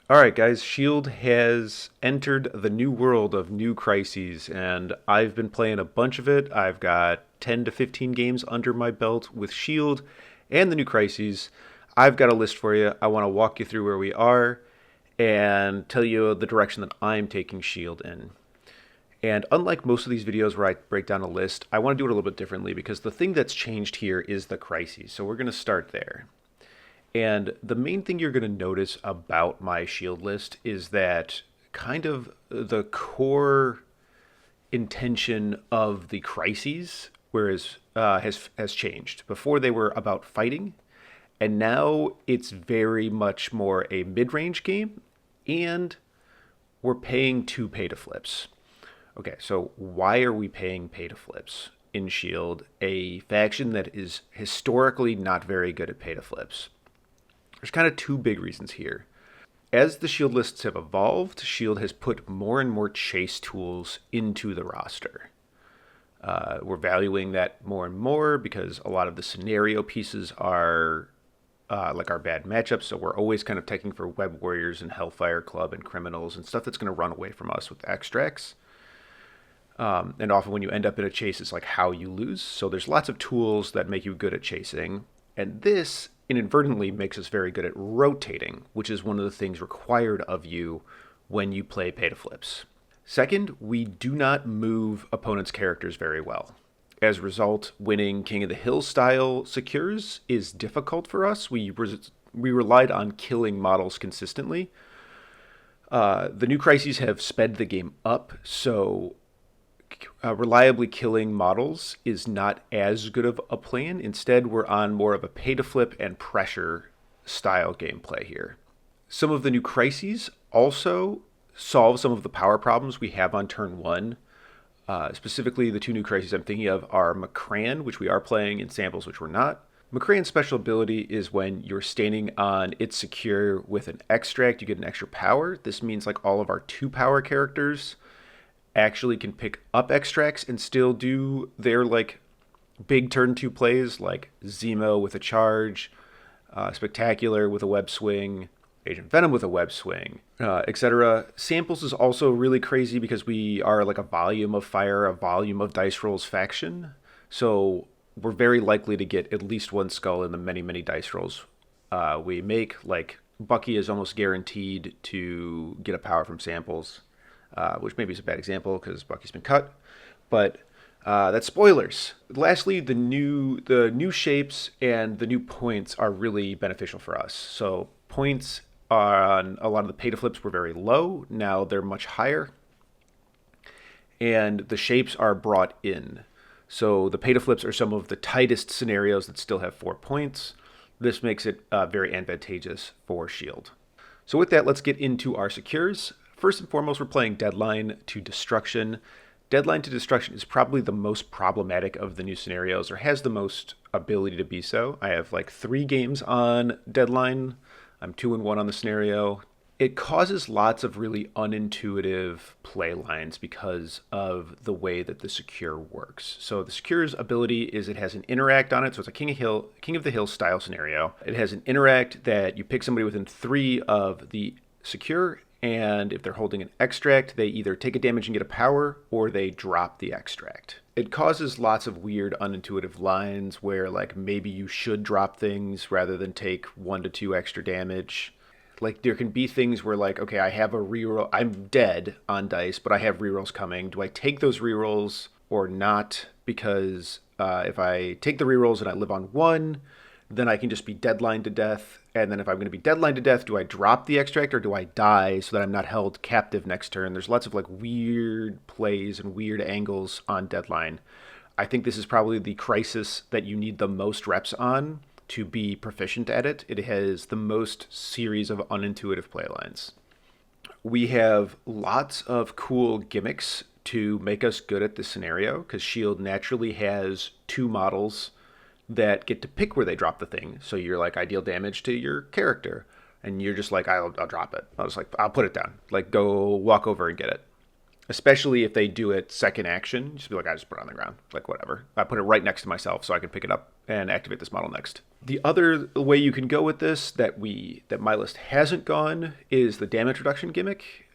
Alright, guys, Shield has entered the new world of new crises, and I've been playing a bunch of it. I've got 10 to 15 games under my belt with Shield and the new crises. I've got a list for you. I want to walk you through where we are and tell you the direction that I'm taking Shield in. And unlike most of these videos where I break down a list, I want to do it a little bit differently because the thing that's changed here is the crises. So we're going to start there. And the main thing you're going to notice about my shield list is that kind of the core intention of the crises, whereas has changed. Before they were about fighting, and now it's very much more a mid-range game, and we're paying to pay to flips. Okay, so why are we paying pay to flips in Shield, a faction that is historically not very good at pay to flips? There's kind of two big reasons here. As the Shield lists have evolved, Shield has put more and more chase tools into the roster. We're valuing that more and more because a lot of the scenario pieces are like our bad matchups, so we're always kind of taking for Web Warriors and Hellfire Club and Criminals and stuff that's going to run away from us with extracts. And often when you end up in a chase, it's like how you lose. So there's lots of tools that make you good at chasing. And this inadvertently makes us very good at rotating, which is one of the things required of you when you play pay to flips. Second, we do not move opponents' characters very well. As a result, winning King of the Hill style secures is difficult for us. We relied on killing models consistently. The new crises have sped the game up, so reliably killing models is not as good of a plan. Instead, we're on more of a pay to flip and pressure style gameplay here. Some of the new crises also solve some of the power problems we have on turn one. Specifically, the two new crises I'm thinking of are Kraan, which we are playing, and Samples, which we're not. Kraan's special ability is when you're standing on its secure with an extract, you get an extra power. This means like all of our 2-power characters actually can pick up extracts and still do their like big turn 2 plays, like Zemo with a charge, Spectacular with a web swing, Agent Venom with a web swing, etc. Samples is also really crazy because we are like a volume of fire, a volume of dice rolls faction. So we're very likely to get at least one skull in the many, many dice rolls we make. Like Bucky is almost guaranteed to get a power from Samples. Which maybe is a bad example because Bucky's been cut, but that's spoilers. Lastly, the new shapes and the new points are really beneficial for us. So points on a lot of the pay to flips were very low. Now they're much higher, and the shapes are brought in. So the pay to flips are some of the tightest scenarios that still have 4 points. This makes it very advantageous for Shield. So with that, let's get into our secures. First and foremost, we're playing Deadline to Destruction. Deadline to Destruction is probably the most problematic of the new scenarios, or has the most ability to be so. I have like 3 games on Deadline. I'm 2-1 on the scenario. It causes lots of really unintuitive play lines because of the way that the secure works. So the secure's ability is it has an interact on it. So it's a King of the Hill style scenario. It has an interact that you pick somebody within 3 of the secure, and if they're holding an extract, they either take a damage and get a power, or they drop the extract. It causes lots of weird, unintuitive lines where, like, maybe you should drop things rather than take 1 to 2 extra damage. Like, there can be things where, like, okay, I have a reroll. I'm dead on dice, but I have rerolls coming. Do I take those rerolls or not? Because if I take the rerolls and I live on 1, then I can just be deadline to death. And then if I'm going to be deadline to death, do I drop the extract or do I die so that I'm not held captive next turn? There's lots of like weird plays and weird angles on deadline. I think this is probably the crisis that you need the most reps on to be proficient at it. It has the most series of unintuitive play lines. We have lots of cool gimmicks to make us good at this scenario because Shield naturally has 2 models that get to pick where they drop the thing. So you're like, I deal damage to your character, and you're just like, I'll drop it. I'll put it down. Like, go walk over and get it. especially if they do it second action. Just be like, I just put it on the ground, like whatever. I put it right next to myself so I can pick it up and activate this model next. The other way you can go with this that my list hasn't gone is the damage reduction gimmick.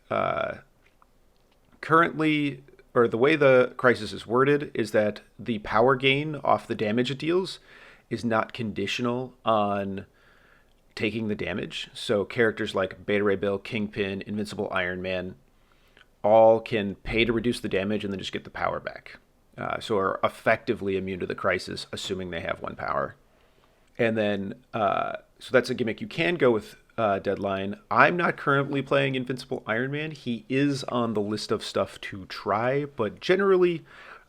Currently, or the way the crisis is worded is that the power gain off the damage it deals is not conditional on taking the damage. So characters like Beta Ray Bill, Kingpin, Invincible Iron Man all can pay to reduce the damage and then just get the power back. So are effectively immune to the crisis, assuming they have one power. And then, so that's a gimmick you can go with Deadline. I'm not currently playing Invincible Iron Man. He is on the list of stuff to try, but generally,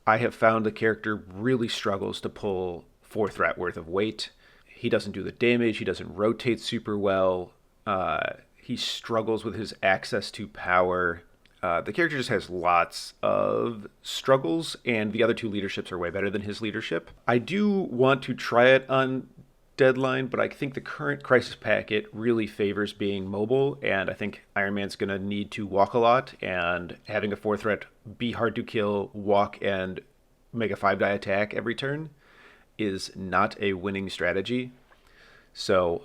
I have found the character really struggles to pull 4 threat worth of weight. He doesn't do the damage. He doesn't rotate super well. He struggles with his access to power. The character just has lots of struggles, and the other 2 leaderships are way better than his leadership. I do want to try it on Deadline, but I think the current Crisis packet really favors being mobile, and I think Iron Man's going to need to walk a lot, and having a 4 threat be hard to kill, walk, and make a 5-die attack every turn is not a winning strategy. So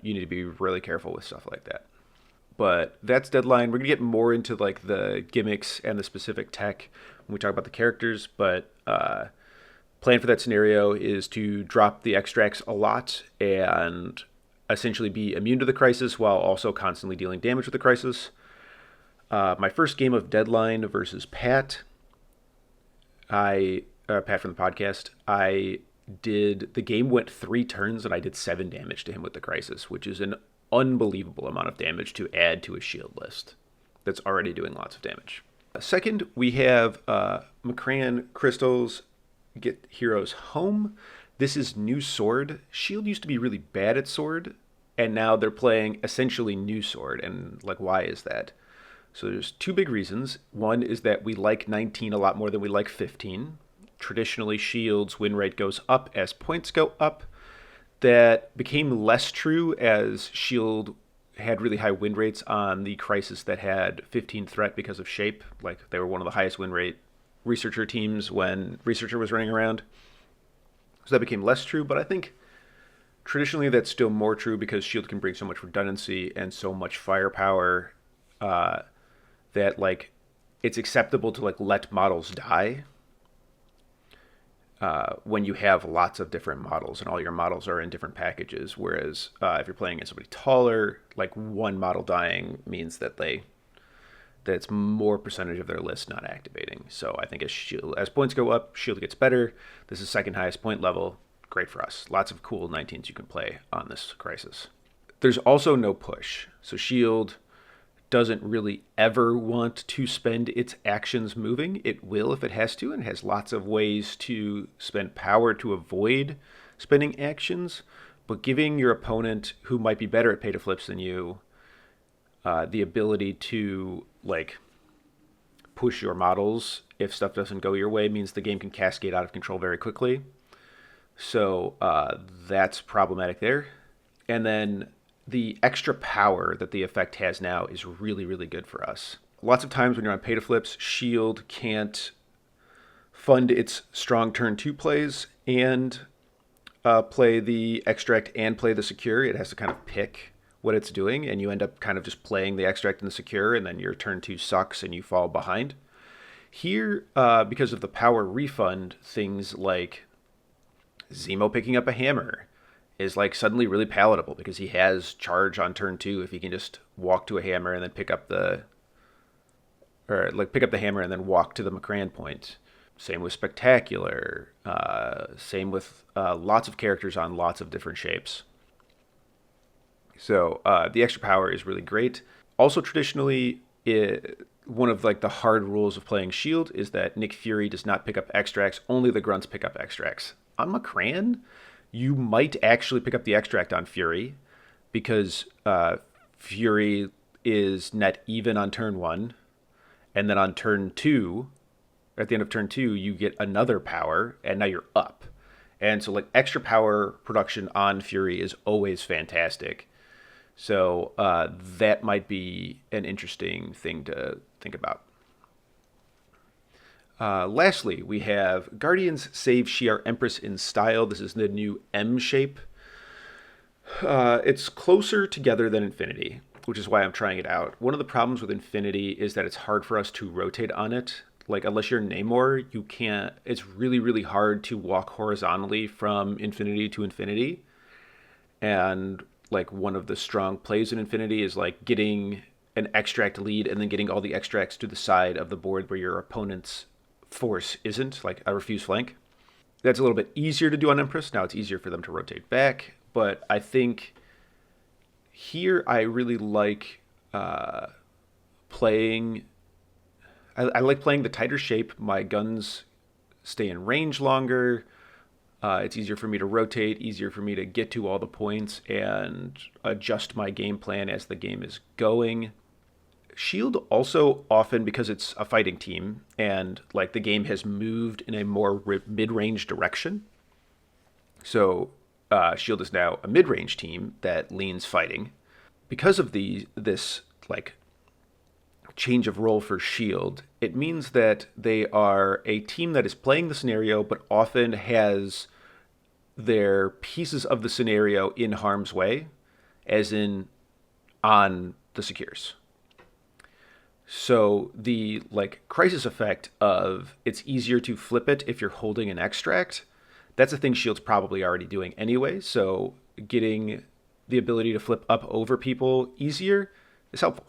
you need to be really careful with stuff like that. But that's Deadline. We're going to get more into like the gimmicks and the specific tech when we talk about the characters, but plan for that scenario is to drop the extracts a lot and essentially be immune to the crisis while also constantly dealing damage with the crisis. My first game of Deadline versus Pat, Pat from the podcast, the game went 3 turns and I did 7 damage to him with the crisis, which is an unbelievable amount of damage to add to a shield list that's already doing lots of damage. Second, we have Kraan crystals get heroes home. This is new sword. Shield used to be really bad at sword, and now they're playing essentially new sword. And like, why is that? So there's 2 big reasons. One is that we like 19 a lot more than we like 15. Traditionally, Shield's win rate goes up as points go up. That became less true as Shield had really high win rates on the crisis that had 15 threat because of shape. Like, they were one of the highest win rate researcher teams when Researcher was running around. So that became less true, but I think traditionally that's still more true because Shield can bring so much redundancy and so much firepower that like it's acceptable to like let models die when you have lots of different models and all your models are in different packages. Whereas if you're playing against somebody taller, like one model dying means that it's more percentage of their list not activating. So I think as points go up, Shield gets better. This is second highest point level. Great for us. Lots of cool 19s you can play on this crisis. There's also no push. So Shield doesn't really ever want to spend its actions moving. It will if it has to, and has lots of ways to spend power to avoid spending actions. But giving your opponent, who might be better at pay to flips than you, the ability to like push your models if stuff doesn't go your way means the game can cascade out of control very quickly. So that's problematic there. And then the extra power that the effect has now is really, really good for us. Lots of times when you're on pay to flips, Shield can't fund its strong turn 2 plays and play the extract and play the secure. It has to kind of pick what it's doing, and you end up kind of just playing the extract and the secure, and then your turn 2 sucks and you fall behind. Here, because of the power refund, things like Zemo picking up a hammer is like suddenly really palatable because he has charge on turn 2 if he can just walk to a hammer and then pick up the hammer and then walk to the Kraan point. Same with Spectacular. Same with lots of characters on lots of different shapes. So the extra power is really great. Also, traditionally, one of like the hard rules of playing Shield is that Nick Fury does not pick up extracts. Only the grunts pick up extracts. On Kraan, you might actually pick up the extract on Fury because Fury is net even on turn 1, and then on turn 2, at the end of turn 2, you get another power, and now you're up. And so like extra power production on Fury is always fantastic. So that might be an interesting thing to think about. Lastly, we have Guardians save Shi'ar Empress in style. This is the new M shape. It's closer together than Infinity, which is why I'm trying it out. One of the problems with Infinity is that it's hard for us to rotate on it. Like, unless you're Namor, you can't. It's really, really hard to walk horizontally from Infinity to Infinity. And, like, one of the strong plays in Infinity is, like, getting an extract lead and then getting all the extracts to the side of the board where your opponent's force isn't, like a refuse flank. That's a little bit easier to do on Empress. Now it's easier for them to rotate back. But I think here I really like playing. I like playing the tighter shape. My guns stay in range longer. It's easier for me to rotate, easier for me to get to all the points and adjust my game plan as the game is going. Shield also often, because it's a fighting team and like the game has moved in a more mid-range direction. So Shield is now a mid-range team that leans fighting. Because of this like change of role for Shield, it means that they are a team that is playing the scenario but often has their pieces of the scenario in harm's way, as in on the secures. So the like crisis effect of it's easier to flip it if you're holding an extract, that's a thing Shield's probably already doing anyway. So getting the ability to flip up over people easier is helpful.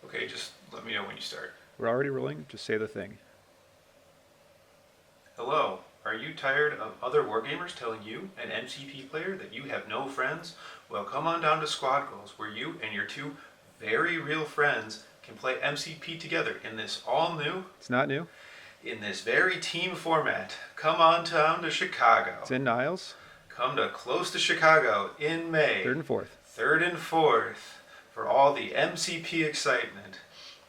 Okay, just let me know when you start. We're already rolling. Just say the thing. Hello. Are you tired of other wargamers telling you, an MCP player, that you have no friends? Well, come on down to Squad Goals, where you and your two very real friends can play MCP together in this all new... It's not new. In this very team format. Come on down to Chicago. It's in Niles. Come to close to Chicago in May. 3rd and 4th. 3rd and 4th for all the MCP excitement.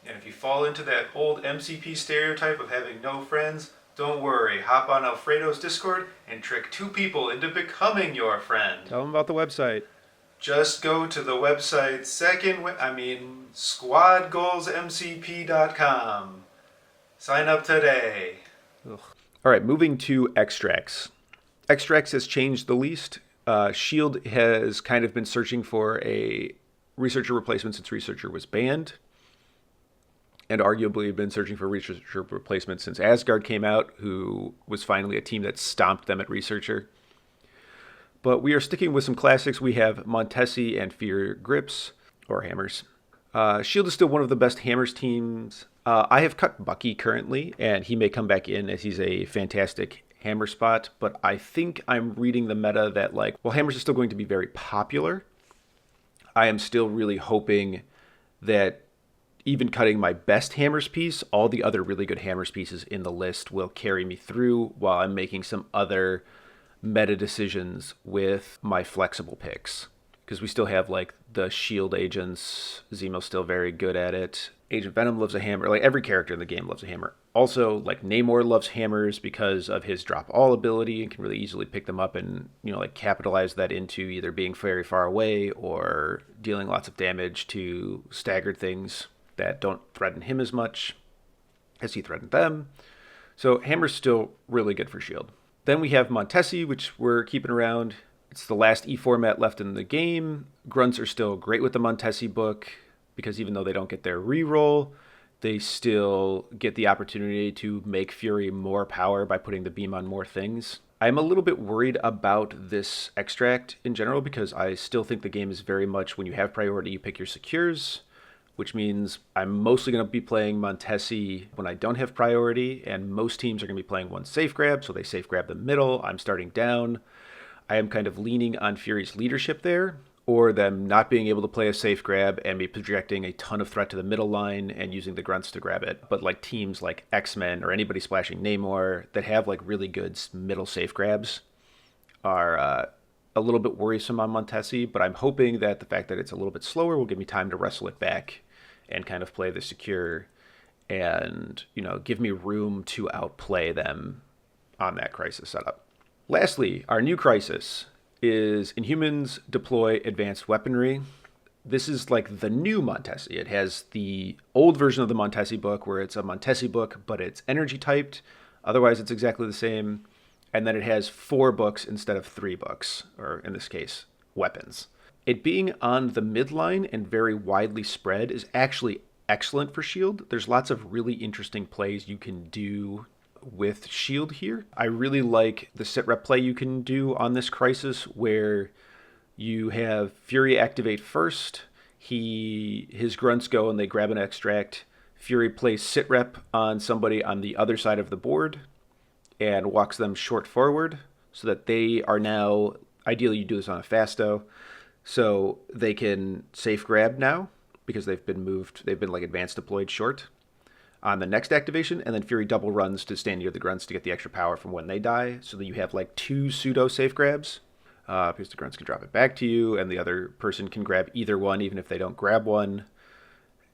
And if you fall into that old MCP stereotype of having no friends, don't worry. Hop on Alfredo's Discord and trick 2 people into becoming your friend. Tell them about the website. Just go to the website squadgoalsmcp.com. Sign up today. Ugh. All right, moving to extracts. Extracts has changed the least. Shield has kind of been searching for a researcher replacement since researcher was banned, and arguably been searching for researcher replacement since Asgard came out, who was finally a team that stomped them at researcher. But we are sticking with some classics. We have Montesi and Fear Grips, or Hammers. Shield is still one of the best Hammers teams. I have cut Bucky currently, and he may come back in as he's a fantastic Hammer spot, but I think I'm reading the meta that, like, while Hammers is still going to be very popular, I am still really hoping that even cutting my best Hammers piece, all the other really good Hammers pieces in the list will carry me through while I'm making some other meta decisions with my flexible picks. Because we still have like the shield agents. Zemo's still very good at it. Agent Venom loves a hammer. Like every character in the game loves a hammer. Also, like Namor loves hammers because of his drop all ability and can really easily pick them up and, you know, like capitalize that into either being very far away or dealing lots of damage to staggered things that don't threaten him as much as he threatened them. So hammer's still really good for shield. Then we have Montesi, which we're keeping around. It's the last E format left in the game. Grunts are still great with the Montesi book because even though they don't get their reroll, they still get the opportunity to make Fury more power by putting the beam on more things. I'm a little bit worried about this extract in general because I still think the game is very much when you have priority, you pick your secures, which means I'm mostly going to be playing Montesi when I don't have priority, and most teams are going to be playing one safe grab, so they safe grab the middle. I'm starting down. I am kind of leaning on Fury's leadership there, or them not being able to play a safe grab and be projecting a ton of threat to the middle line and using the grunts to grab it. But like teams like X-Men or anybody splashing Namor that have like really good middle safe grabs are a little bit worrisome on Montesi, but I'm hoping that the fact that it's a little bit slower will give me time to wrestle it back and kind of play the secure and, you know, give me room to outplay them on that crisis setup. Lastly, our new crisis is Inhumans deploy advanced weaponry. this is like the new Montesi. It has the old version of the Montesi book where it's a Montesi book, but it's energy typed. Otherwise, it's exactly the same. And then it has 4 books instead of 3 books, or in this case, weapons. It being on the midline and very widely spread is actually excellent for Shield. There's lots of really interesting plays you can do with Shield here. I really like the Sitrep play you can do on this crisis where you have Fury activate first. His grunts go and they grab an extract. Fury plays Sitrep on somebody on the other side of the board and walks them short forward so that they are now, ideally you do this on a fasto, so they can safe grab now because they've been like advanced deployed short on the next activation, and then Fury double runs to stand near the grunts to get the extra power from when they die, so that you have like 2 pseudo safe grabs, because the grunts can drop it back to you, and the other person can grab either one, even if they don't grab one.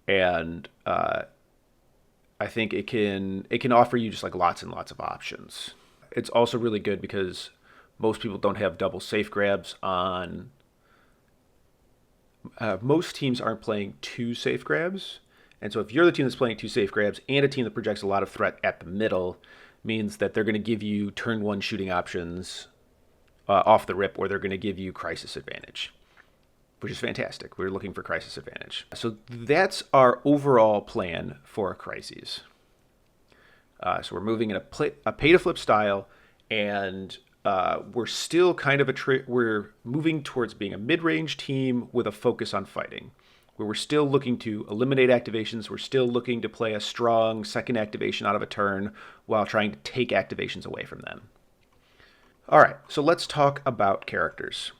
And I think it can offer you just like lots and lots of options. It's also really good because most people don't have double safe grabs on. Most teams aren't playing 2 safe grabs, and so if you're the team that's playing 2 safe grabs and a team that projects a lot of threat at the middle, means that they're going to give you turn 1 shooting options off the rip, or they're going to give you crisis advantage, which is fantastic. We're looking for crisis advantage. So that's our overall plan for crises. So we're moving in a pay-to-flip style, and we're still kind of we're moving towards being a mid-range team with a focus on fighting, where we're still looking to eliminate activations. We're still looking to play a strong second activation out of a turn while trying to take activations away from them. All right, so let's talk about characters.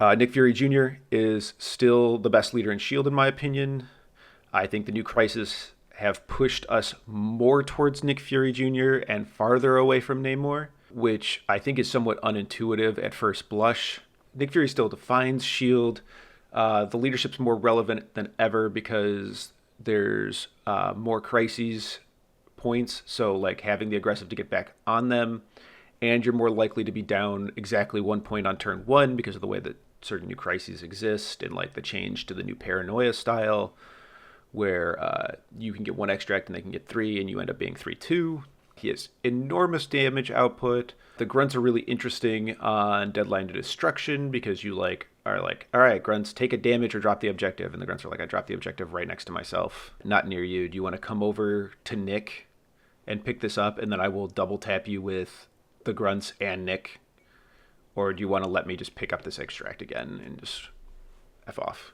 Nick Fury Jr. is still the best leader in S.H.I.E.L.D. in my opinion. I think the new Crisis have pushed us more towards Nick Fury Jr. and farther away from Namor, which I think is somewhat unintuitive at first blush. Nick Fury still defines S.H.I.E.L.D. The leadership's more relevant than ever because there's more crises points, so like having the aggressive to get back on them, and you're more likely to be down exactly 1 point on turn 1 because of the way that certain new crises exist, and like the change to the new paranoia style where you can get 1 extract and they can get 3 and you end up being 3-2. He has enormous damage output. The grunts are really interesting on Deadline to Destruction because you are like, all right, grunts, take a damage or drop the objective. And the grunts are like, I dropped the objective right next to myself, not near you. Do you want to come over to Nick and pick this up, and then I will double tap you with the grunts and Nick? Or do you want to let me just pick up this extract again and just F off?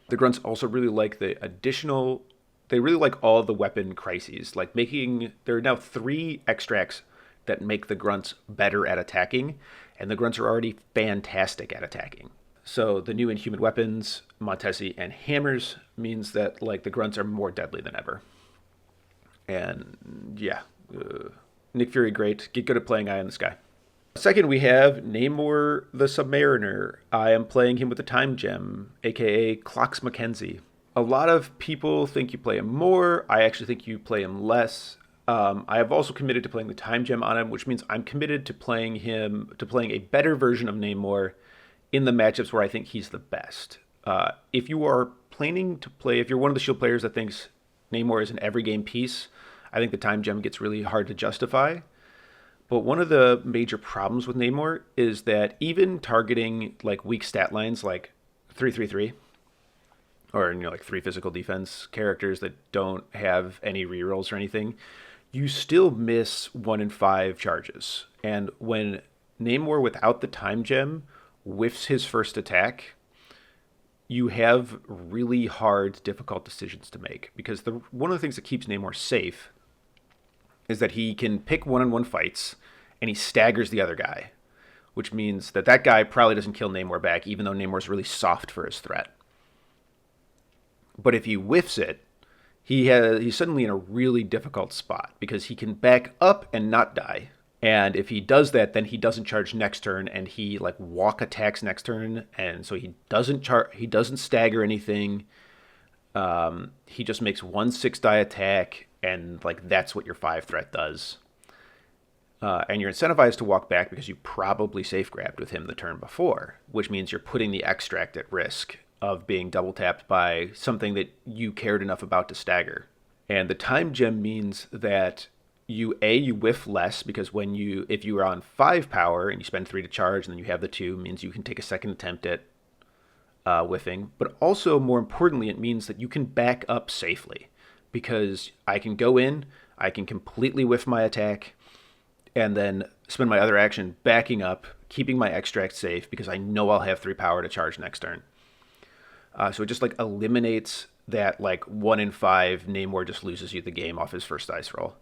The grunts also really like the additional, they really like all the weapon crises. Like there are now 3 extracts that make the grunts better at attacking, and the grunts are already fantastic at attacking. So the new Inhuman weapons, Montesi and hammers, means that like the grunts are more deadly than ever. And yeah, Nick Fury, great. Get good at playing Eye in the Sky. Second, we have Namor the Submariner. I am playing him with the Time Gem, aka Clocks Mackenzie. A lot of people think you play him more. I actually think you play him less. I have also committed to playing the Time Gem on him, which means I'm committed to playing a better version of Namor in the matchups where I think he's the best. If you are planning to play, if you're one of the Shield players that thinks Namor is an every game piece, I think the Time Gem gets really hard to justify. But one of the major problems with Namor is that even targeting like weak stat lines like 3-3-3, or like 3 physical defense characters that don't have any rerolls or anything, you still miss 1 in 5 charges. And when Namor without the Time Gem whiffs his first attack, you have really hard, difficult decisions to make. Because one of the things that keeps Namor safe is that he can pick one-on-one fights, and he staggers the other guy, which means that guy probably doesn't kill Namor back, even though Namor's really soft for his threat. But if he whiffs it, he's suddenly in a really difficult spot, because he can back up and not die. And if he does that, then he doesn't charge next turn, and he like walk attacks next turn, and so he doesn't stagger anything. He just makes 1 6-die attack, and like that's what your 5 threat does. And you're incentivized to walk back because you probably safe grabbed with him the turn before, which means you're putting the extract at risk of being double tapped by something that you cared enough about to stagger. And the time gem means that you whiff less because if you are on 5 power and you spend 3 to charge and then you have the 2, means you can take a second attempt at whiffing. But also, more importantly, it means that you can back up safely because I can go in, I can completely whiff my attack, and then spend my other action backing up, keeping my extract safe because I know I'll have 3 power to charge next turn. So it just like eliminates that like 1 in 5 Namor just loses you the game off his first dice roll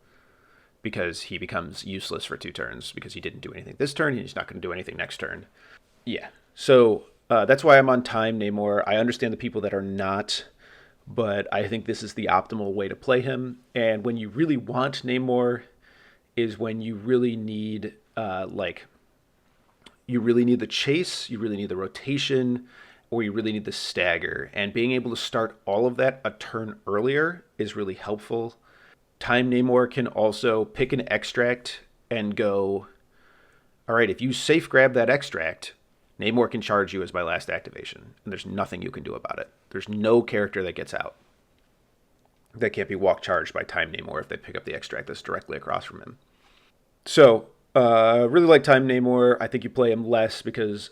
because he becomes useless for 2 turns because he didn't do anything this turn and he's not going to do anything next turn. Yeah, so that's why I'm on time Namor. I understand the people that are not, but I think this is the optimal way to play him. And when you really want Namor is when you really need you really need the chase, you really need the rotation, or you really need the stagger. And being able to start all of that a turn earlier is really helpful. Time Namor can also pick an extract and go, all right, if you safe grab that extract, Namor can charge you as my last activation. And there's nothing you can do about it. There's no character that gets out that can't be walk charged by Time Namor if they pick up the extract that's directly across from him. So, really like Time Namor. I think you play him less because,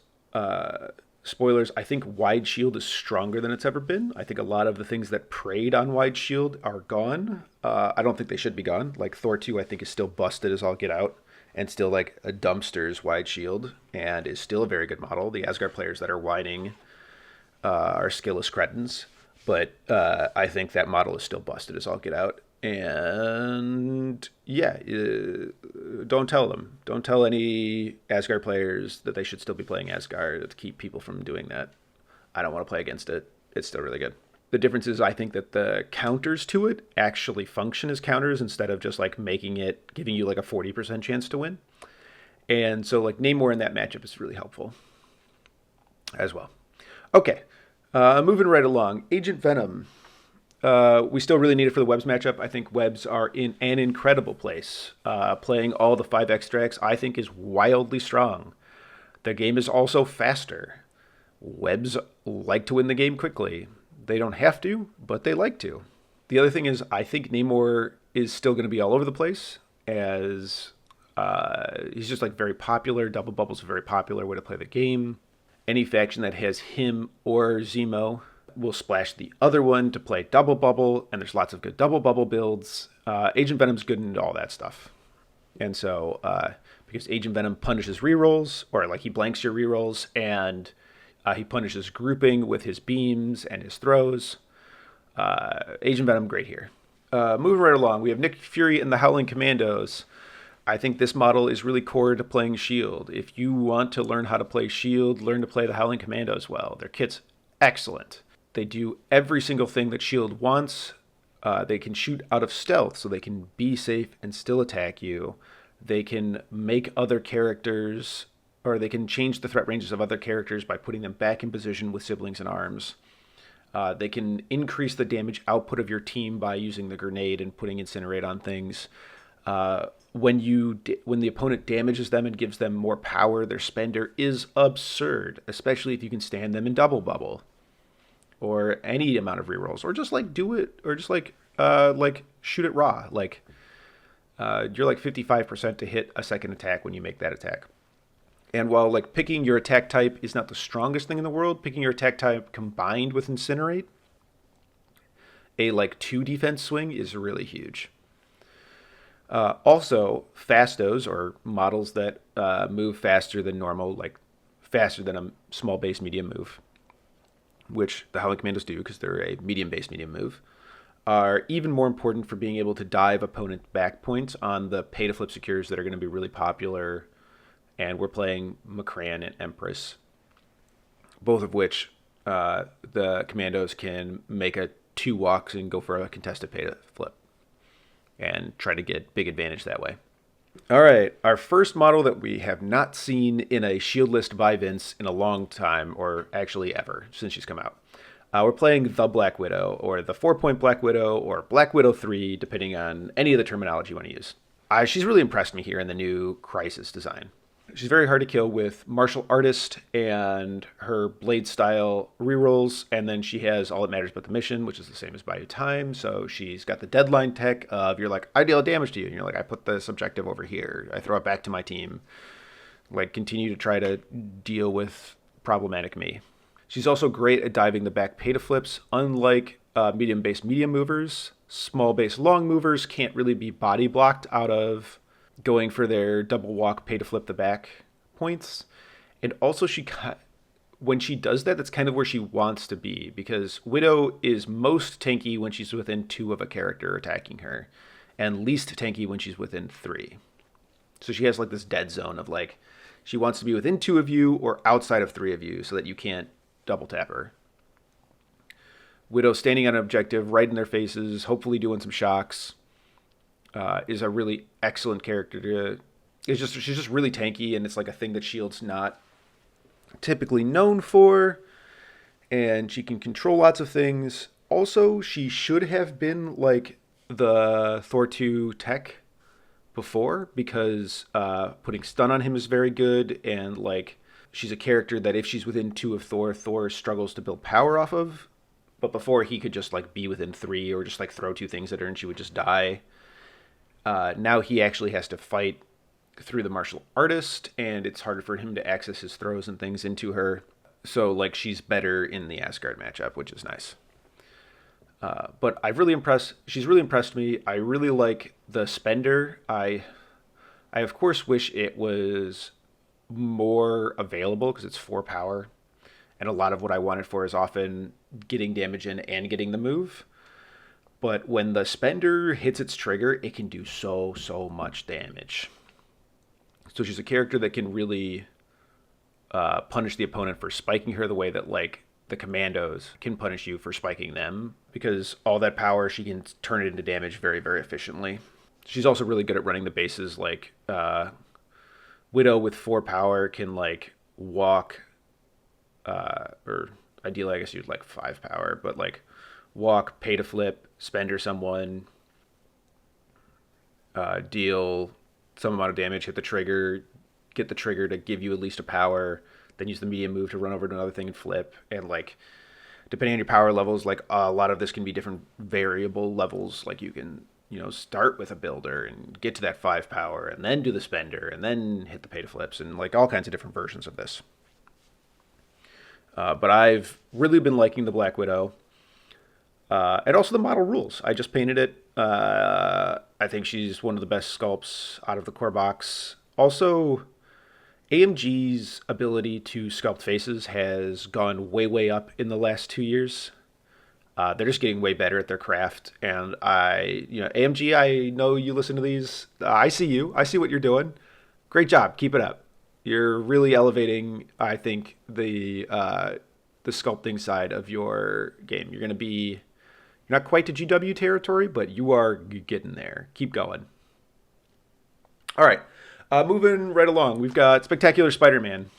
spoilers, I think Wide Shield is stronger than it's ever been. I think a lot of the things that preyed on Wide Shield are gone. I don't think they should be gone. Like Thor 2, I think is still busted as all get out and still like a dumpster's Wide Shield and is still a very good model. The Asgard players that are whining are skillless cretins. But I think that model is still busted as all get out. And yeah, don't tell them. Don't tell any Asgard players that they should still be playing Asgard to keep people from doing that. I don't want to play against it. It's still really good. The difference is I think that the counters to it actually function as counters instead of just like making it, giving you like a 40% chance to win. And so like Namor in that matchup is really helpful as well. Okay. Moving right along, Agent Venom. We still really need it for the Webs matchup. I think Webs are in an incredible place. Playing all the 5 extracts, I think, is wildly strong. The game is also faster. Webs like to win the game quickly. They don't have to, but they like to. The other thing is, I think Namor is still going to be all over the place as he's just like very popular. Double Bubble's a very popular way to play the game. Any faction that has him or Zemo will splash the other one to play Double Bubble, and there's lots of good Double Bubble builds. Agent Venom's good into all that stuff. And so, because Agent Venom punishes rerolls, or like he blanks your rerolls, and he punishes grouping with his beams and his throws. Agent Venom, great here. Moving right along, we have Nick Fury and the Howling Commandos. I think this model is really core to playing Shield. If you want to learn how to play Shield, learn to play the Howling Commandos well. Their kit's excellent. They do every single thing that Shield wants. They can shoot out of stealth, so they can be safe and still attack you. They can make other characters, or they can change the threat ranges of other characters by putting them back in position with siblings and arms. They can increase the damage output of your team by using the grenade and putting Incinerate on things. When the opponent damages them and gives them more power, their spender is absurd, especially if you can stand them in Double Bubble or any amount of rerolls, or just like do it, or just like shoot it raw. Like you're like 55% to hit a second attack when you make that attack. And while like picking your attack type is not the strongest thing in the world, picking your attack type combined with Incinerate, a like 2 defense swing is really huge. Also, Fastos, or models that move faster than normal, like faster than a small base medium move, which the Howling Commandos do because they're a medium base medium move, are even more important for being able to dive opponent back points on the pay to flip secures that are going to be really popular. And we're playing Kraan and Empress, both of which the Commandos can make a 2 walks and go for a contested pay to flip and try to get big advantage that way. All right, our first model that we have not seen in a Shield list by Vince in a long time, or actually ever, since she's come out. We're playing the Black Widow, or the 4-point Black Widow, or Black Widow 3, depending on any of the terminology you want to use. She's really impressed me here in the new Crisis design. She's very hard to kill with martial artist and her blade style rerolls, and then she has all that matters but the mission, which is the same as buy you time. So she's got the deadline tech of you're like, I deal damage to you, and you're like, I put this objective over here, I throw it back to my team, like continue to try to deal with problematic me. She's also great at diving the back pay to flips. Unlike medium base medium movers, small base long movers can't really be body blocked out of going for their double walk pay to flip the back points. And also when she does that, that's kind of where she wants to be, because Widow is most tanky when she's within 2 of a character attacking her and least tanky when she's within 3. So she has like this dead zone of like she wants to be within 2 of you or outside of 3 of you so that you can't double tap her. Widow standing on an objective right in their faces, hopefully doing some shocks, is a really excellent character to. She's just really tanky, and it's like a thing that Shield's not typically known for. And she can control lots of things. Also, she should have been like the Thor 2 tech before, because putting stun on him is very good, and like she's a character that if she's within 2 of Thor struggles to build power off of. But before, he could just like be within 3 or just like throw 2 things at her and she would just die. Now he actually has to fight through the martial artist, and it's harder for him to access his throws and things into her. So like she's better in the Asgard matchup, which is nice. But she's really impressed me. I really like the spender. I of course wish it was more available because it's 4 power. And a lot of what I wanted for is often getting damage in and getting the move. But when the spender hits its trigger, it can do so much damage. So she's a character that can really punish the opponent for spiking her the way that like the Commandos can punish you for spiking them, because all that power, she can turn it into damage very, very efficiently. She's also really good at running the bases. Like Widow with 4 power can like walk, or ideally I guess you'd like 5 power, but like walk, pay to flip, spender someone, deal some amount of damage, hit the trigger, get the trigger to give you at least a power, then use the medium move to run over to another thing and flip. And like depending on your power levels, like a lot of this can be different variable levels. Like you can, start with a builder and get to that 5 power and then do the spender and then hit the pay to flips, and like all kinds of different versions of this. But I've really been liking the Black Widow. And also the model rules. I just painted it. I think she's one of the best sculpts out of the core box. Also, AMG's ability to sculpt faces has gone way up in the last 2 years. They're just getting way better at their craft. And AMG, I know you listen to these. I see you. I see what you're doing. Great job. Keep it up. You're really elevating, I think, the sculpting side of your game. You're not quite to GW territory, but you are getting there. Keep going. All right. Moving right along, we've got Spectacular Spider-Man.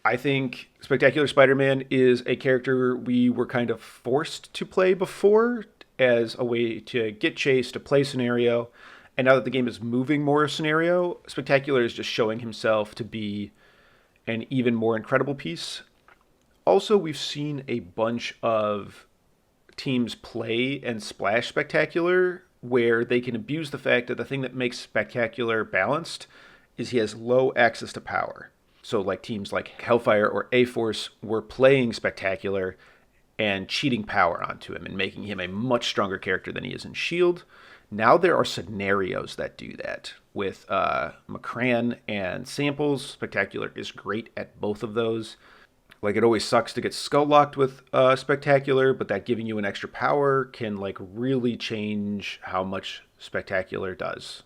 I think Spectacular Spider-Man is a character we were kind of forced to play before as a way to get chased, to play scenario. And now that the game is moving more scenario, Spectacular is just showing himself to be an even more incredible piece. Also, we've seen a bunch of teams play and splash Spectacular where they can abuse the fact that the thing that makes Spectacular balanced is he has low access to power. So like teams like Hellfire or A-Force were playing Spectacular and cheating power onto him and making him a much stronger character than he is in S.H.I.E.L.D. Now there are scenarios that do that. With Kraan and Samples, Spectacular is great at both of those. Like, it always sucks to get skull locked with Spectacular, but that giving you an extra power can like really change how much Spectacular does.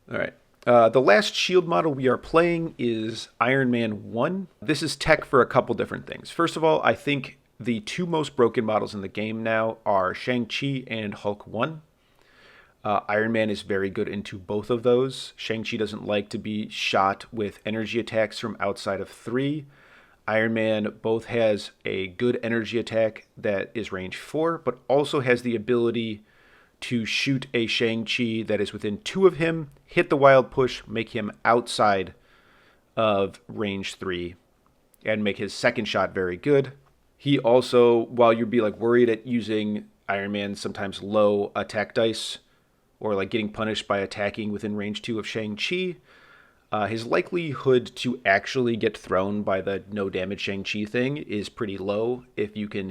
All right. The last S.H.I.E.L.D. model we are playing is Iron Man 1. This is tech for a couple different things. First of all, I think the 2 most broken models in the game now are Shang-Chi and Hulk 1. Iron Man is very good into both of those. Shang-Chi doesn't like to be shot with energy attacks from outside of 3. Iron Man both has a good energy attack that is range 4, but also has the ability to shoot a Shang-Chi that is within 2 of him, hit the wild push, make him outside of range 3 and make his second shot very good. He also, while you'd be like worried at using Iron Man's sometimes low attack dice or like getting punished by attacking within range 2 of Shang-Chi, his likelihood to actually get thrown by the no damage Shang-Chi thing is pretty low if you can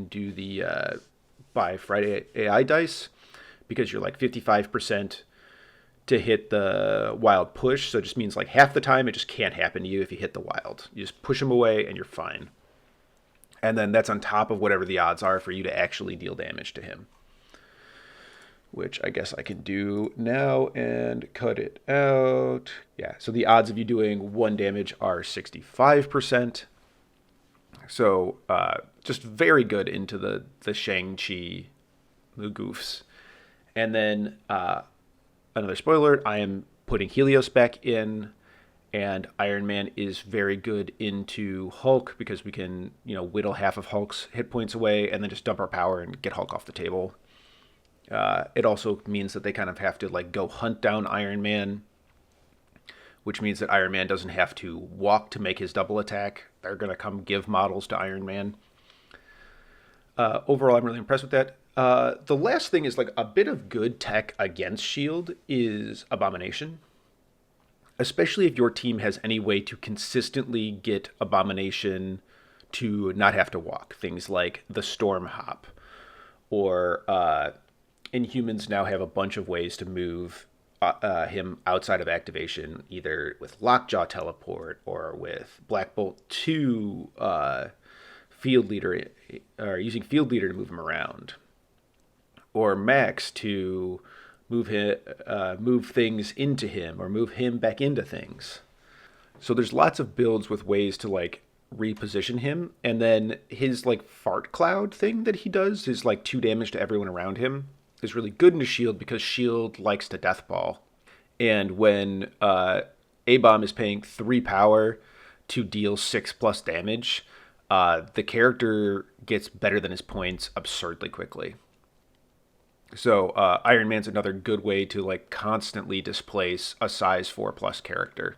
do the by Friday AI dice, because you're like 55% to hit the wild push. So it just means like half the time it just can't happen to you if you hit the wild. You just push him away and you're fine. And then that's on top of whatever the odds are for you to actually deal damage to him, which I guess I can do now and cut it out. Yeah, so the odds of you doing 1 damage are 65%. So just very good into the Shang-Chi, the goofs. And then another spoiler, I am putting Helios back in, and Iron Man is very good into Hulk because we can, whittle half of Hulk's hit points away and then just dump our power and get Hulk off the table. It also means that they kind of have to like go hunt down Iron Man, which means that Iron Man doesn't have to walk to make his double attack. They're going to come give models to Iron Man. Overall, I'm really impressed with that. The last thing is like a bit of good tech against S.H.I.E.L.D. is Abomination, especially if your team has any way to consistently get Abomination to not have to walk. Things like the Storm Hop, or Inhumans now have a bunch of ways to move him outside of activation, either with Lockjaw Teleport or with Black Bolt 2 Field Leader, or using Field Leader to move him around, or Max to move things into him, or move him back into things. So there's lots of builds with ways to like reposition him, and then his like fart cloud thing that he does is like 2 damage to everyone around him is really good into S.H.I.E.L.D. because S.H.I.E.L.D. likes to death ball. And when A-Bomb is paying 3 power to deal 6+ damage, the character gets better than his points absurdly quickly. So Iron Man's another good way to like constantly displace a size 4+ character.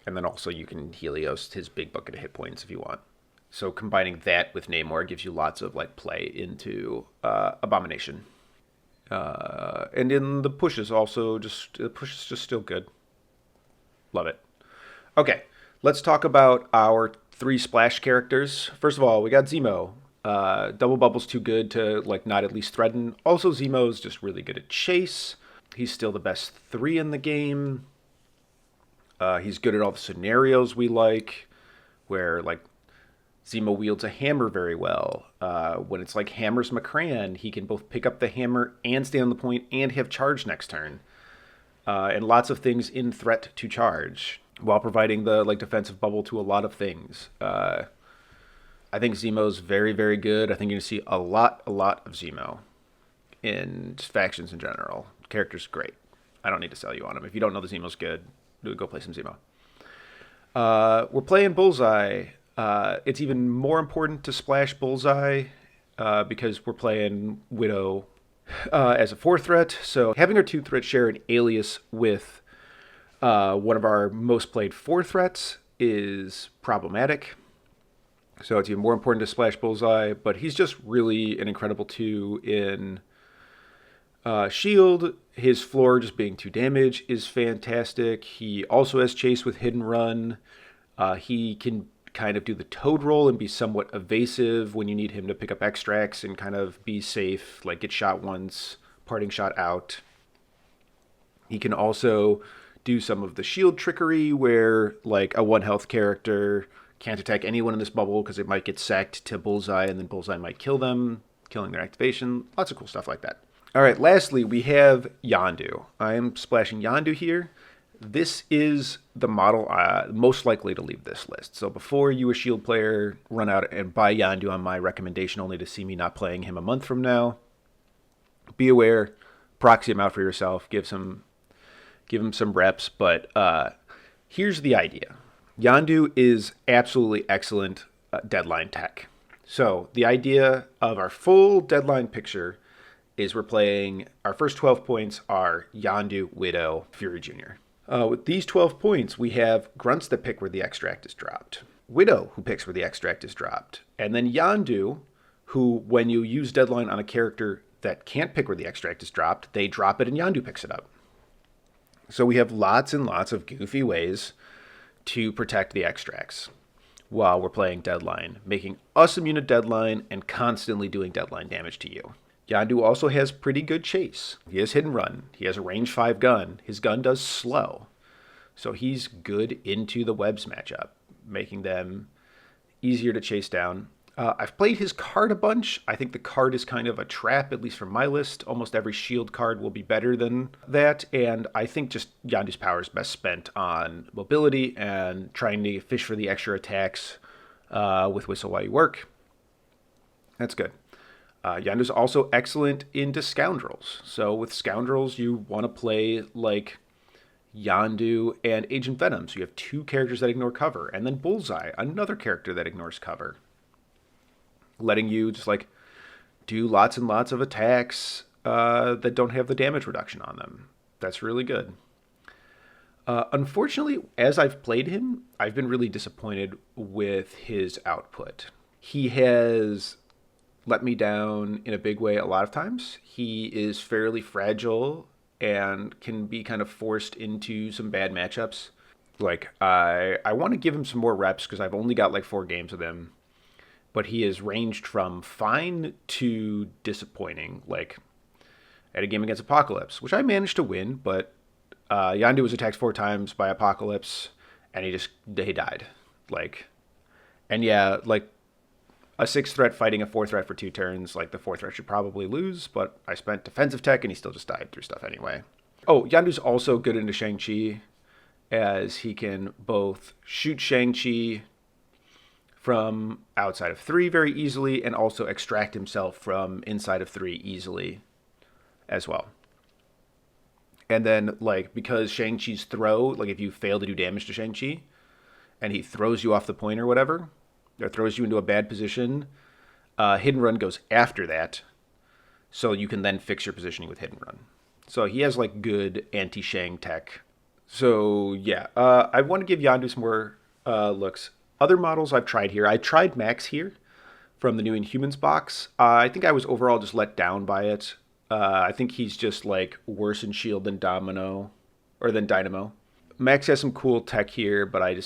And then also you can Helios his big bucket of hit points if you want. So combining that with Namor gives you lots of like play into Abomination. And in the pushes also, the push is just still good. Love it. Okay, let's talk about our 3 splash characters. First of all, we got Zemo. Double Bubble's too good to like not at least threaten. Also, Zemo's just really good at chase. He's still the best 3 in the game. He's good at all the scenarios we like, where like Zemo wields a hammer very well. When it's like Hammer's Kraan, he can both pick up the hammer and stay on the point and have charge next turn. And lots of things in threat to charge, while providing the like defensive bubble to a lot of things. I think Zemo's very, very good. I think you're going to see a lot of Zemo in factions in general. The character's great. I don't need to sell you on him. If you don't know the Zemo's good, go play some Zemo. We're playing Bullseye. It's even more important to splash Bullseye because we're playing Widow as a 4 threat. So having our 2 threats share an alias with one of our most played 4 threats is problematic. So it's even more important to splash Bullseye, but he's just really an incredible 2 in S.H.I.E.L.D. His floor just being 2 damage is fantastic. He also has chase with hidden run. He can kind of do the toad roll and be somewhat evasive when you need him to pick up extracts and kind of be safe, like get shot once, parting shot out. He can also do some of the shield trickery where like a 1 health character can't attack anyone in this bubble because it might get sacked to Bullseye and then Bullseye might kill them, killing their activation. Lots of cool stuff like that. All right, lastly, we have Yondu. I am splashing Yondu here. This is the model most likely to leave this list. So before you, a S.H.I.E.L.D. player, run out and buy Yondu on my recommendation only to see me not playing him a month from now, be aware, proxy him out for yourself, give him some reps. But here's the idea. Yondu is absolutely excellent deadline tech. So the idea of our full deadline picture is we're playing, our first 12 points are Yondu, Widow, Fury Jr. With these 12 points, we have Grunts that pick where the extract is dropped, Widow, who picks where the extract is dropped, and then Yondu, who, when you use Deadline on a character that can't pick where the extract is dropped, they drop it and Yondu picks it up. So we have lots and lots of goofy ways to protect the extracts while we're playing Deadline, making us immune to Deadline and constantly doing Deadline damage to you. Yondu also has pretty good chase. He has hit and run. He has a range 5 gun. His gun does slow. So he's good into the webs matchup, making them easier to chase down. I've played his card a bunch. I think the card is kind of a trap, at least from my list. Almost every shield card will be better than that. And I think just Yondu's power is best spent on mobility and trying to fish for the extra attacks with Whistle While You Work. That's good. Yondu's also excellent into Scoundrels. So with Scoundrels, you want to play like Yondu and Agent Venom. So you have 2 characters that ignore cover. And then Bullseye, another character that ignores cover. Letting you just like do lots and lots of attacks that don't have the damage reduction on them. That's really good. Unfortunately, as I've played him, I've been really disappointed with his output. He has let me down in a big way a lot of times. He is fairly fragile and can be kind of forced into some bad matchups. Like, I want to give him some more reps because I've only got like 4 games with him. But he has ranged from fine to disappointing, like at a game against Apocalypse, which I managed to win, but Yondu was attacked 4 times by Apocalypse, and he died. Like, and yeah, like a 6 threat fighting a 4 threat for 2 turns, like the 4 threat should probably lose, but I spent defensive tech and he still just died through stuff anyway. Oh, Yondu's also good into Shang-Chi, as he can both shoot Shang-Chi from outside of 3 very easily, and also extract himself from inside of 3 easily as well. And then, like, because Shang-Chi's throw, like if you fail to do damage to Shang-Chi, and he throws you off the point or whatever, or throws you into a bad position, Hidden Run goes after that, so you can then fix your positioning with Hidden Run. So he has, like, good anti-Shang tech. So, yeah, I want to give Yondu some more looks. Other models I've tried here. I tried Max here from the new Inhumans box. I think I was overall just let down by it. I think he's just like worse in shield than Dynamo. Max has some cool tech here, but it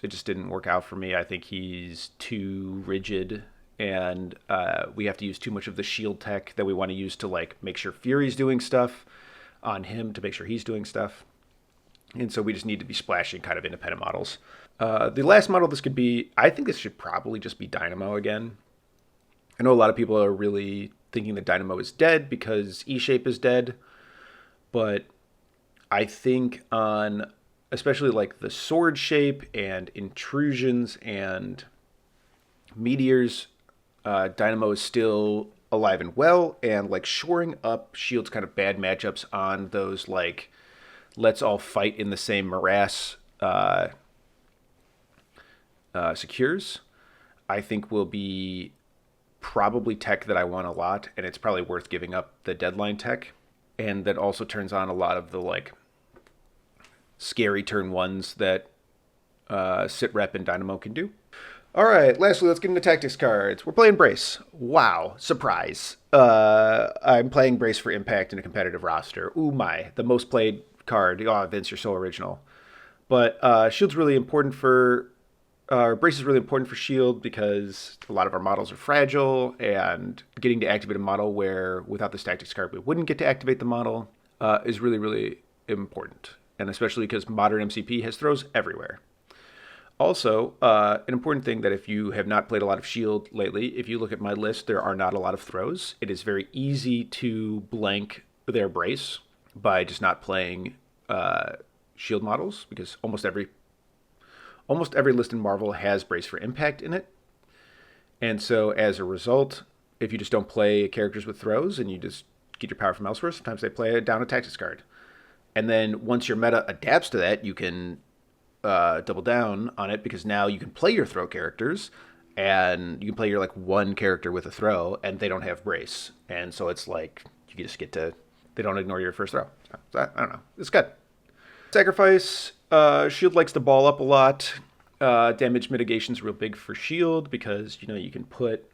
just didn't work out for me. I think he's too rigid, and we have to use too much of the shield tech that we want to use to like make sure Fury's doing stuff on him to make sure he's doing stuff. And so we just need to be splashing kind of independent models. The last model this could be, I think this should probably just be Dynamo again. I know a lot of people are really thinking that Dynamo is dead because E-Shape is dead. But I think on especially like the sword shape and intrusions and meteors, Dynamo is still alive and well. And like shoring up Shield's kind of bad matchups on those like let's all fight in the same morass secures, I think will be probably tech that I want a lot, and it's probably worth giving up the Deadline tech. And that also turns on a lot of the like scary turn 1s that Sitrep and Dynamo can do. All right, lastly, let's get into tactics cards. We're playing Brace. Wow, surprise. I'm playing Brace for Impact in a competitive roster. Ooh my, the most played card. Oh, Vince, you're so original. But Shield's really important for Brace is really important for Shield because a lot of our models are fragile, and getting to activate a model where without this tactics card we wouldn't get to activate the model is really, really important. And especially because modern MCP has throws everywhere. Also, an important thing that if you have not played a lot of Shield lately, if you look at my list, there are not a lot of throws. It is very easy to blank their Brace by just not playing Shield models, because almost every list in Marvel has Brace for Impact in it. And so as a result, if you just don't play characters with throws and you just get your power from elsewhere, sometimes they play down a tactics card. And then once your meta adapts to that, you can double down on it, because now you can play your throw characters, and you can play your like one character with a throw, and they don't have Brace. And so it's like you just get to, they don't ignore your first throw. So, I don't know. It's good. Sacrifice, Shield likes to ball up a lot. Damage mitigation's real big for Shield because, you can put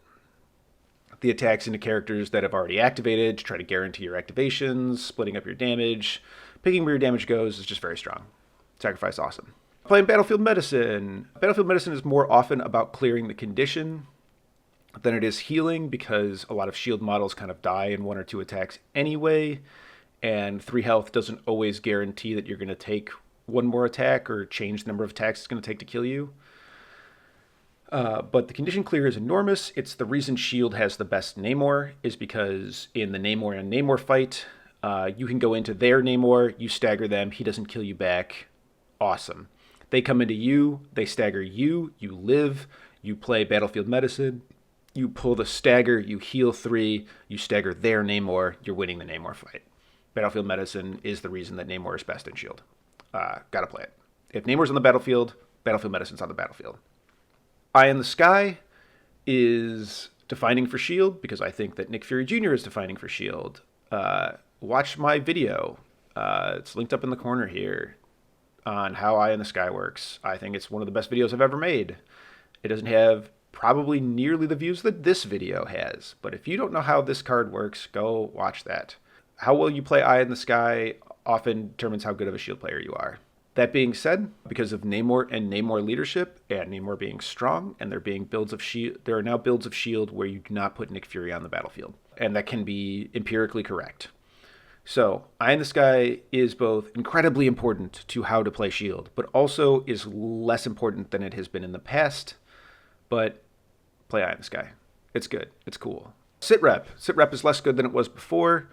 the attacks into characters that have already activated to try to guarantee your activations, splitting up your damage. Picking where your damage goes is just very strong. Sacrifice, awesome. Playing Battlefield Medicine. Battlefield Medicine is more often about clearing the condition than it is healing because a lot of shield models kind of die in 1 or 2 attacks anyway, and 3 health doesn't always guarantee that you're going to take 1 more attack or change the number of attacks it's going to take to kill you. But the condition clear is enormous. It's the reason Shield has the best Namor, is because in the Namor and Namor fight, you can go into their Namor, you stagger them, he doesn't kill you back. Awesome. They come into you, they stagger you, you live, you play Battlefield Medicine, you pull the stagger, you heal 3, you stagger their Namor, you're winning the Namor fight. Battlefield Medicine is the reason that Namor is best in Shield. Gotta play it. If Namor's on the battlefield, Battlefield Medicine's on the battlefield. Eye in the Sky is defining for Shield because I think that Nick Fury Jr. is defining for Shield. Watch my video. It's linked up in the corner here on how Eye in the Sky works. I think it's one of the best videos I've ever made. It doesn't have probably nearly the views that this video has, but if you don't know how this card works, go watch that. How well you play Eye in the Sky often determines how good of a Shield player you are. That being said, because of Namor and Namor leadership and Namor being strong, and there being builds of Shield, there are now builds of Shield where you do not put Nick Fury on the battlefield, and that can be empirically correct. So, Eye in the Sky is both incredibly important to how to play Shield, but also is less important than it has been in the past. But play Eye in the Sky. It's good. It's cool. Sitrep. Sitrep is less good than it was before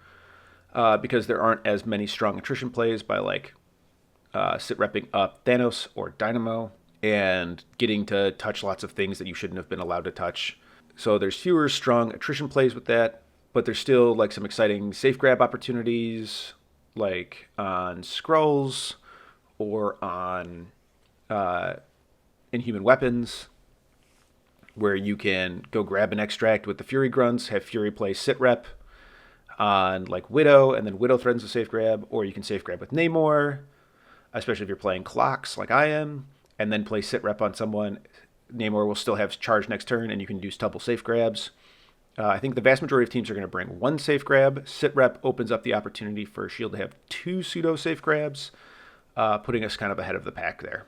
because there aren't as many strong attrition plays by Sitrepping up Thanos or Dynamo and getting to touch lots of things that you shouldn't have been allowed to touch. So there's fewer strong attrition plays with that, but there's still some exciting safe grab opportunities on Skrulls or on Inhuman Weapons, where you can go grab an extract with the Fury Grunts, have Fury play Sitrep on Widow, and then Widow threatens a safe grab, or you can safe grab with Namor, especially if you're playing clocks like I am, and then play Sitrep on someone. Namor will still have charge next turn, and you can do double safe grabs. I think the vast majority of teams are going to bring 1 safe grab. Sitrep opens up the opportunity for Shield to have 2 pseudo safe grabs, putting us kind of ahead of the pack there.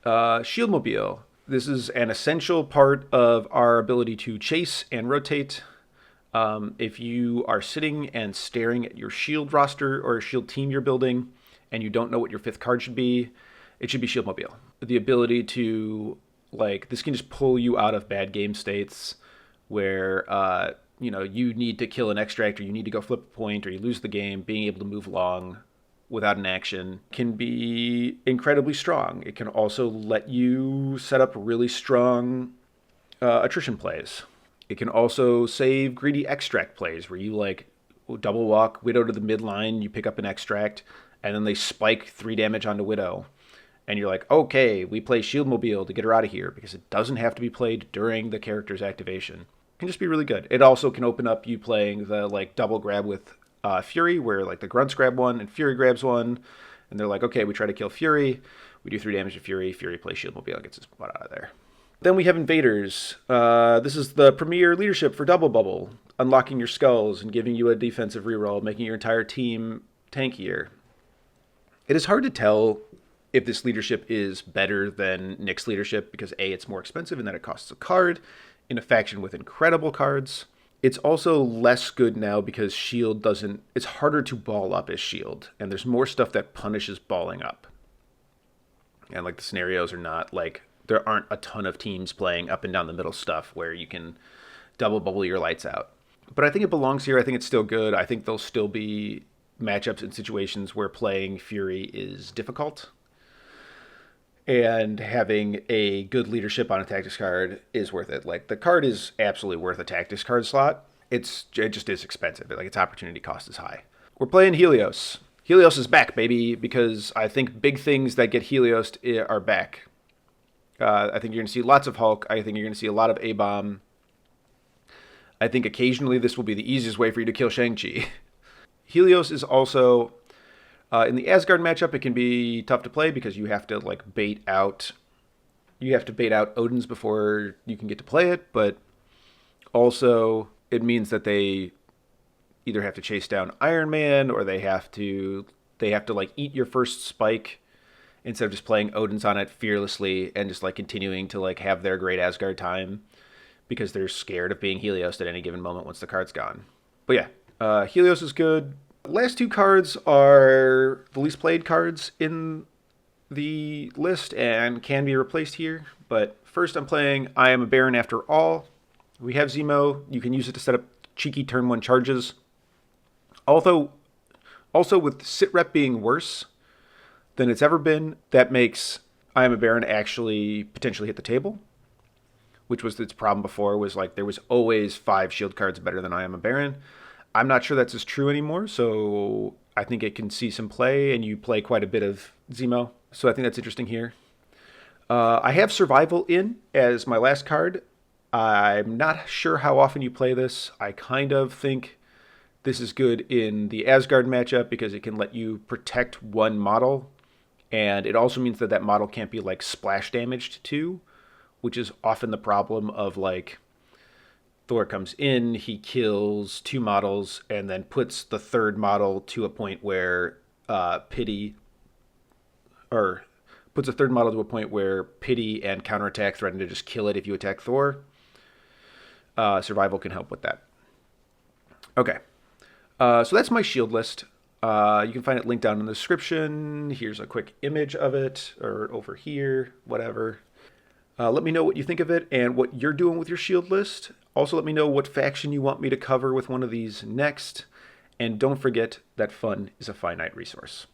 Shieldmobile. This is an essential part of our ability to chase and rotate. If you are sitting and staring at your Shield roster or Shield team you're building, and you don't know what your 5th card should be, it should be Shieldmobile. The ability to, this can just pull you out of bad game states where, you need to kill an extract, or you need to go flip a point, or you lose the game. Being able to move along without an action can be incredibly strong. It can also let you set up really strong attrition plays. It can also save greedy extract plays where you double walk Widow to the midline, you pick up an extract, and then they spike 3 damage onto Widow. And you're like, okay, we play Shieldmobile to get her out of here because it doesn't have to be played during the character's activation. It can just be really good. It also can open up you playing the double grab with Fury, where the Grunts grab 1 and Fury grabs 1. And they're okay, we try to kill Fury. We do 3 damage to Fury. Fury plays Shieldmobile, gets his butt out of there. Then we have Invaders. This is the premier leadership for Double Bubble, unlocking your skulls and giving you a defensive reroll, making your entire team tankier. It is hard to tell if this leadership is better than Nick's leadership because A, it's more expensive and that it costs a card in a faction with incredible cards. It's also less good now because Shield doesn't... It's harder to ball up as Shield, and there's more stuff that punishes balling up. And the scenarios are not there aren't a ton of teams playing up and down the middle stuff where you can double bubble your lights out. But I think it belongs here. I think it's still good. I think there'll still be matchups and situations where playing Fury is difficult. And having a good leadership on a tactics card is worth it. The card is absolutely worth a tactics card slot. It just is expensive. Its opportunity cost is high. We're playing Helios. Helios is back, baby, because I think big things that get Helios are back. I think you're going to see lots of Hulk. I think you're going to see a lot of A-Bomb. I think occasionally this will be the easiest way for you to kill Shang-Chi. Helios is also In the Asgard matchup, it can be tough to play because you have to like bait out. You have to bait out Odin's before you can get to play it, but also it means that they either have to chase down Iron Man or they have to like eat your first spike instead of just playing Odin's on it fearlessly and just like continuing to like have their great Asgard time because they're scared of being Helios at any given moment once the card's gone. But yeah, Helios is good. Last two cards are the least played cards in the list and can be replaced here. But first I'm playing I Am a Baron After All. We have Zemo. You can use it to set up cheeky turn 1 charges. Although, also with Sitrep being worse than it's ever been, that makes I Am a Baron actually potentially hit the table, which was its problem before, was like there was always 5 shield cards better than I Am a Baron. I'm not sure that's as true anymore, so I think it can see some play, and you play quite a bit of Zemo, so I think that's interesting here. I have Survival in as my last card. I'm not sure how often you play this. I kind of think this is good in the Asgard matchup because it can let you protect one model, and it also means that that model can't be like splash damaged too, which is often the problem of like Thor comes in, he kills 2 models, and then puts the third model to a point where pity and counterattack threaten to just kill it if you attack Thor. Survival can help with that. Okay, so that's my shield list. You can find it linked down in the description. Here's a quick image of it, or over here, whatever. Let me know what you think of it and what you're doing with your shield list. Also, let me know what faction you want me to cover with one of these next. And don't forget that fun is a finite resource.